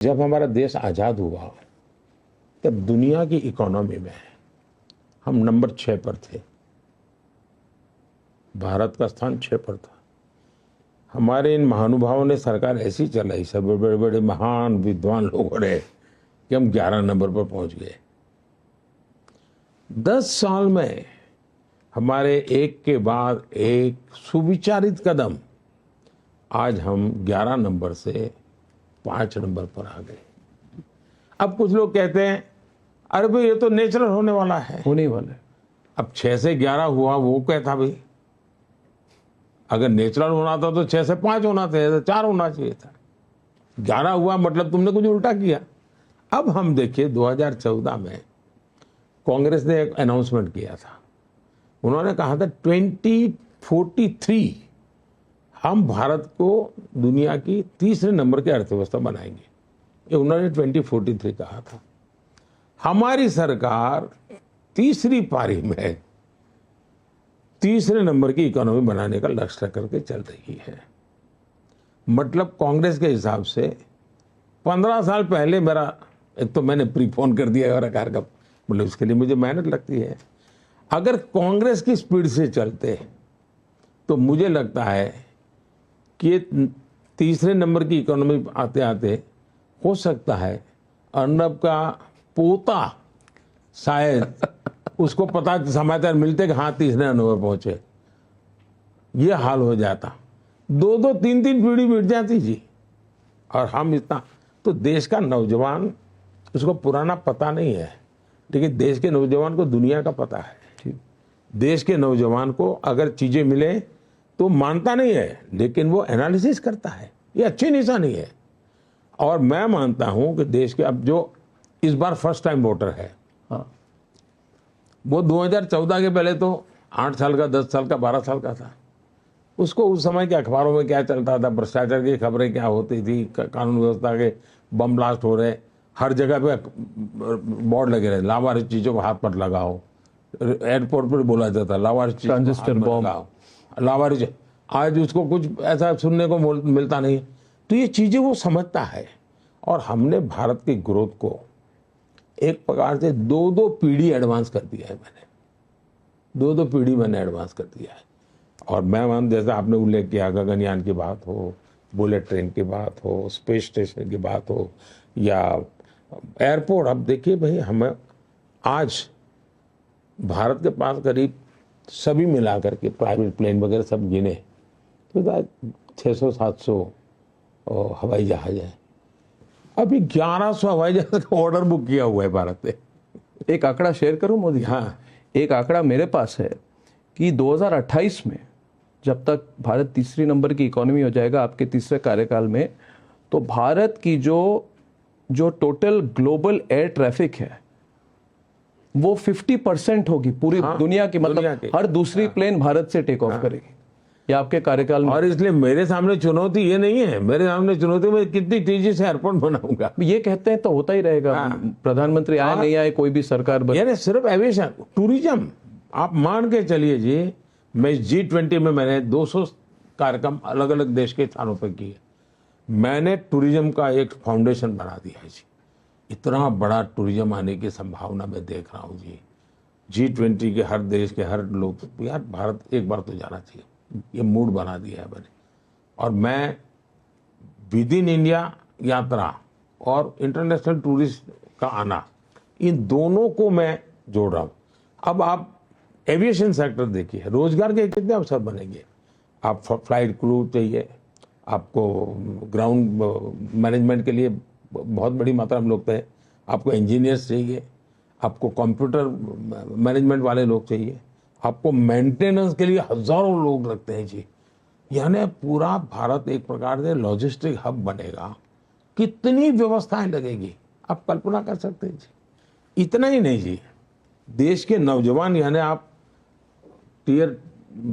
जब हमारा देश आज़ाद हुआ तब दुनिया की इकोनॉमी में हम नंबर 6 पर थे। भारत का स्थान 6 पर था। हमारे इन महानुभावों ने सरकार ऐसी चलाई, सब बड़े बड़े महान विद्वान लोगों ने, कि हम 11 नंबर पर पहुंच गए। 10 साल में हमारे एक के बाद एक सुविचारित कदम, आज हम 11 नंबर से 5 नंबर पर आ गए। अब कुछ लोग कहते हैं अरे भाई ये तो नेचुरल होने वाला है, होने वाला है। अब 6 से 11 हुआ, वो क्या था भाई? अगर नेचुरल होना था तो 6 से 5 होना चाहिए था, 4 होना चाहिए था। 11 हुआ मतलब तुमने कुछ उल्टा किया। अब हम देखिए 2014 में कांग्रेस ने एक अनाउंसमेंट किया था। उन्होंने कहा था 2043 हम भारत को दुनिया की तीसरे नंबर की अर्थव्यवस्था बनाएंगे। ये उन्होंने 2043 कहा था। हमारी सरकार तीसरी पारी में तीसरे नंबर की इकोनॉमी बनाने का लक्ष्य करके चल रही है। मतलब कांग्रेस के हिसाब से 15 साल पहले मेरा, एक तो मैंने प्रीपोन कर दिया और कार्यक्रम, मतलब उसके लिए मुझे मेहनत लगती है। अगर कांग्रेस की स्पीड से चलते तो मुझे लगता है कि तीसरे नंबर की इकोनॉमी आते आते हो सकता है अर्नब का पोता शायद उसको पता समाचार मिलते कि हाँ तीसरे नंबर पहुंचे, ये हाल हो जाता। 2-2 3-3 पीढ़ी मिट जाती जी। और हम इतना, तो देश का नौजवान, उसको पुराना पता नहीं है, लेकिन देश के नौजवान को दुनिया का पता है। देश के नौजवान को अगर चीजें मिले तो मानता नहीं है, लेकिन वो एनालिसिस करता है। ये अच्छी निशानी है। और मैं मानता हूं कि देश के, अब जो इस बार फर्स्ट टाइम वोटर है, हाँ, वो 2014 के पहले तो 8 साल का, 10 साल का, 12 साल का था। उसको उस समय के अखबारों में क्या चलता था, भ्रष्टाचार की खबरें क्या होती थी, कानून व्यवस्था के बम ब्लास्ट हो रहे, हर जगह पे बोर्ड लगे रहे, लावारिस चीजों को हाथ पर लगाओ। एयरपोर्ट पर बोला जाता लावारिस चीजों को हाथ पर लगाओ, लावारिस। आज उसको कुछ ऐसा सुनने को मिलता नहीं। तो ये चीजें वो समझता है। और हमने भारत की ग्रोथ को एक प्रकार से 2-2 पीढ़ी एडवांस कर दिया है। मैंने 2-2 पीढ़ी मैंने एडवांस कर दिया है। और मैं मान, जैसा आपने उल्लेख किया, गगनयान की बात हो, बुलेट ट्रेन की बात हो, स्पेस स्टेशन की बात हो, या एयरपोर्ट। अब देखिए भाई, हमें आज भारत के पास करीब सभी मिलाकर के प्राइवेट प्लेन वगैरह सब गिने तो 600-700 हवाई जहाज है। अभी 1100 हवाई जहाज का ऑर्डर बुक किया हुआ है भारत ने। एक आंकड़ा शेयर करूं मोदी? हाँ, एक आंकड़ा मेरे पास है कि 2028 में जब तक भारत तीसरी नंबर की इकोनॉमी हो जाएगा आपके तीसरे कार्यकाल में, तो भारत की जो टोटल ग्लोबल एयर ट्रैफिक है वो 50% होगी पूरी दुनिया की। मतलब हर दूसरी प्लेन भारत से टेक ऑफ करेगी। ये आपके कार्यकाल में। और इसलिए मेरे सामने चुनौती ये नहीं है, मेरे सामने चुनौती मैं कितनी तेजी से एयरपोर्ट बनाऊंगा। ये कहते हैं तो होता ही रहेगा। प्रधानमंत्री आए नहीं आए, कोई भी सरकार यानी सिर्फ एविएशन, टूरिज्म, आप मान के चलिए जी। मैं G20 में मैंने 200 कार्यक्रम अलग अलग देश के स्थानों पर किए। मैंने टूरिज्म का एक फाउंडेशन बना दिया है जी। इतना बड़ा टूरिज्म आने की संभावना मैं देख रहा हूँ जी। G20 के हर देश के हर लोग, यार भारत एक बार तो जाना चाहिए, ये मूड बना दिया है मैंने। और मैं विद इन इंडिया यात्रा और इंटरनेशनल टूरिस्ट का आना, इन दोनों को मैं जोड़ रहा हूँ। अब आप एविएशन सेक्टर देखिए, रोजगार के कितने अवसर बनेंगे। आप फ्लाइट क्रू चाहिए, आपको ग्राउंड मैनेजमेंट के लिए बहुत बड़ी मात्रा में लोग चाहिए, आपको इंजीनियर्स चाहिए, आपको कंप्यूटर मैनेजमेंट वाले लोग चाहिए, आपको मेंटेनेंस के लिए हजारों लोग लगते हैं जी। यानी पूरा भारत एक प्रकार से लॉजिस्टिक हब बनेगा। कितनी व्यवस्थाएं लगेगी, आप कल्पना कर सकते हैं जी। इतना ही नहीं जी, देश के नौजवान, यानी आप Tier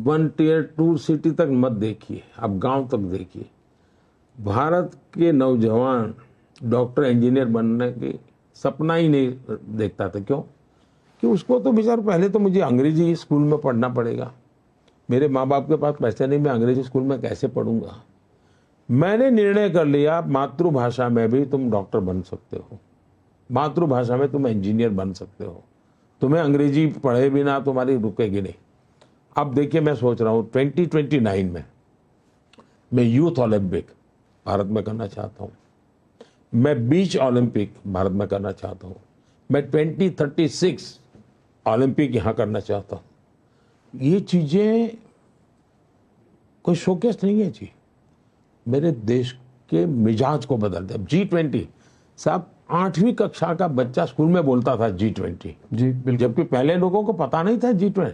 1 Tier 2 सिटी तक मत देखिए, आप गांव तक देखिए। भारत के नौजवान डॉक्टर इंजीनियर बनने की सपना ही नहीं देखता था। क्यों? कि उसको तो बेचारा, पहले तो मुझे अंग्रेजी स्कूल में पढ़ना पड़ेगा, मेरे माँ बाप के पास पैसे नहीं, मैं अंग्रेजी स्कूल में कैसे पढ़ूंगा। मैंने निर्णय कर लिया मातृभाषा में भी तुम डॉक्टर बन सकते हो, मातृभाषा में तुम इंजीनियर बन सकते हो, तुम्हें अंग्रेजी पढ़े बिना तुम्हारी रुकेगी नहीं। अब देखिए मैं सोच रहा हूँ 2029 में मैं यूथ ओलंपिक भारत में करना चाहता हूँ, मैं बीच ओलंपिक भारत में करना चाहता हूँ, मैं 2036 ओलंपिक यहाँ करना चाहता हूँ। ये चीज़ें कोई शोकेस नहीं है जी, मेरे देश के मिजाज को बदल दे। G20 साहब 8वीं कक्षा का बच्चा स्कूल में बोलता था G20, जी बिल्कुल। जबकि पहले लोगों को पता नहीं था G20।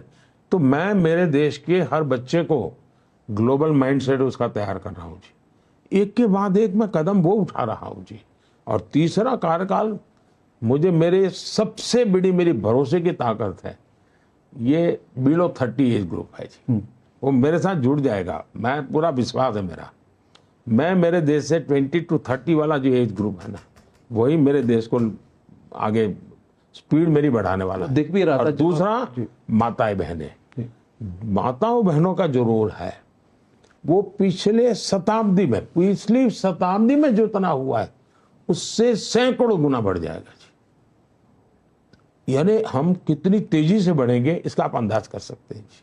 तो मैं मेरे देश के हर बच्चे को ग्लोबल माइंडसेट उसका तैयार कर रहा हूँ जी, एक के बाद एक मैं कदम वो उठा रहा हूँ जी। और तीसरा कार्यकाल मुझे मेरे सबसे बड़ी मेरी भरोसे की ताकत है, ये बिलो 30 एज ग्रुप है जी, वो मेरे साथ जुड़ जाएगा, मैं पूरा विश्वास है मेरा। मैं मेरे देश से 20 to 30 वाला जो एज ग्रुप है ना, वही मेरे देश को आगे स्पीड मेरी बढ़ाने वाला है। दिख भी रहा था। और दूसरा माताएं बहनें, माताओं बहनों का जो रोल है वो पिछली शताब्दी में जो इतना हुआ है उससे सैकड़ों गुना बढ़ जाएगा जी। यानी हम कितनी तेजी से बढ़ेंगे इसका आप अंदाज कर सकते हैं जी।